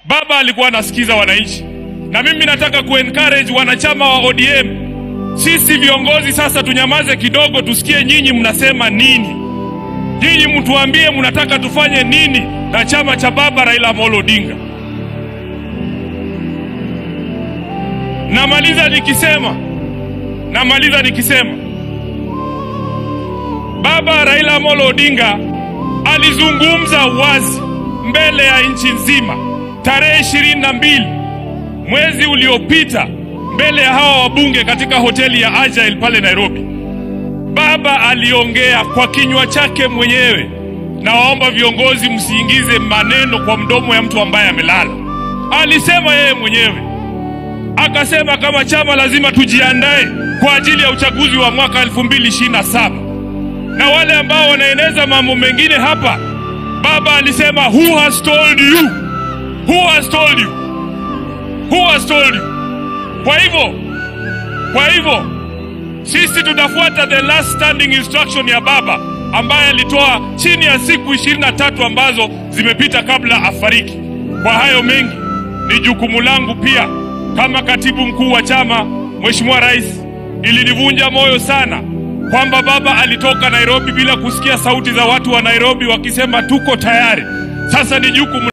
Baba alikuwa anasikiza wananchi, na mimi nataka kuencourage wanachama wa ODM. Sisi viongozi sasa tunyamaze kidogo, tusikie nyinyi mnasema nini. Nyinyi mtuambie mnataka tufanye nini na chama cha Baba Raila Amolo Odinga. Namaliza nikisema Baba Raila Amolo Odinga alizungumza wazi mbele ya nchi nzima tarehe 22 mwezi uliopita mbele ya hawa wabunge katika hoteli ya Agile pale Nairobi. Baba aliongea kwa kinywa chake mwenyewe, na waomba viongozi msiingize maneno kwa mdomo ya mtu ambaye amelala. Alisema yeye mwenyewe, akasema kama chama lazima tujiandae kwa ajili ya uchaguzi wa mwaka 2027. Na wale ambao wanaeneza mambo mengine hapa, Baba alisema who has told you? Who has told you? Who has told you? Kwa hivyo sisi tutafuata the last standing instruction ya Baba ambaye alitoa chini ya siku 23 ambazo zimepita kabla afariki. Kwa hayo mengi, ni jukumu langu pia kama katibu mkuu wa chama, Mheshimiwa Rais, ilinivunja moyo sana kwamba Baba alitoka Nairobi bila kusikia sauti za watu wa Nairobi wakisema tuko tayari. Sasa ni jukumu